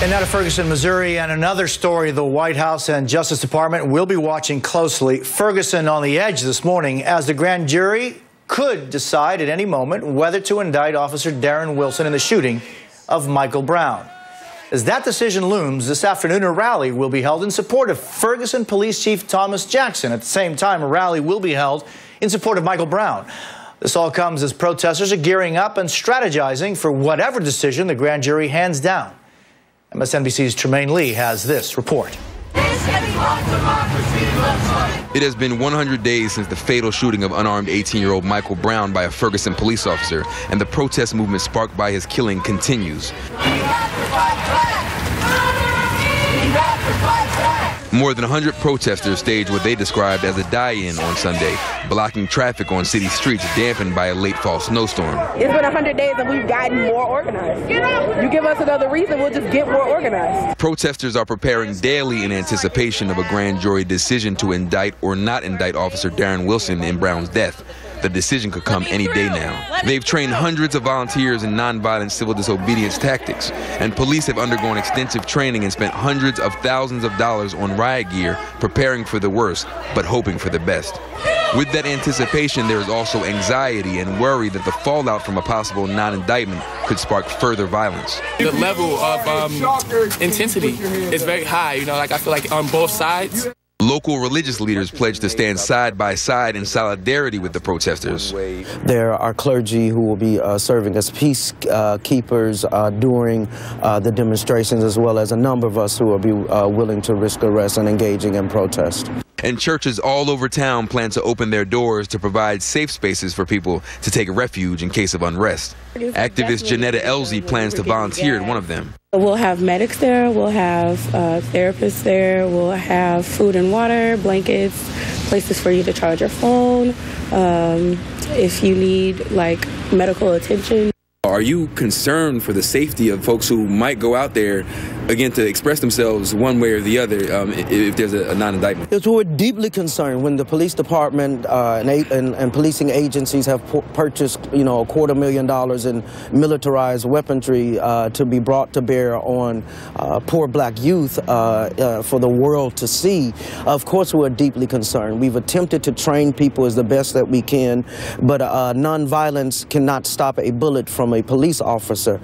And now to Ferguson, Missouri, and another story the White House and Justice Department will be watching closely. Ferguson on the edge this morning as the grand jury could decide at any moment whether to indict Officer Darren Wilson in the shooting of Michael Brown. As that decision looms, this afternoon a rally will be held in support of Ferguson Police Chief Thomas Jackson. At the same time, a rally will be held in support of Michael Brown. This all comes as protesters are gearing up and strategizing for whatever decision the grand jury hands down. MSNBC's Tremaine Lee has this report. It has been 100 days since the fatal shooting of unarmed 18-year-old Michael Brown by a Ferguson police officer, and the protest movement sparked by his killing continues. More than 100 protesters staged what they described as a die-in on Sunday, blocking traffic on city streets dampened by a late fall snowstorm. It's been 100 days and we've gotten more organized. You give us another reason, we'll just get more organized. Protesters are preparing daily in anticipation of a grand jury decision to indict or not indict Officer Darren Wilson in Brown's death. The decision could come any day now. They've trained hundreds of volunteers in nonviolent civil disobedience tactics, and police have undergone extensive training and spent hundreds of thousands of dollars on riot gear, preparing for the worst, but hoping for the best. With that anticipation, there is also anxiety and worry that the fallout from a possible non-indictment could spark further violence. The level of intensity is very high, I feel like on both sides. Local religious leaders pledged to stand side by side in solidarity with the protesters. There are clergy who will be serving as peacekeepers during the demonstrations, as well as a number of us who will be willing to risk arrest and engaging in protest. And churches all over town plan to open their doors to provide safe spaces for people to take refuge in case of unrest. Activist Janetta Elsie plans to volunteer at one of them. We'll have medics there, we'll have therapists there, we'll have food and water, blankets, places for you to charge your phone, if you need medical attention. Are you concerned for the safety of folks who might go out there, again, to express themselves one way or the other if there's a non-indictment? We're deeply concerned when the police department and policing agencies have purchased, $250,000 in militarized weaponry to be brought to bear on poor black youth for the world to see. Of course, we're deeply concerned. We've attempted to train people as the best that we can, but nonviolence cannot stop a bullet from a police officer.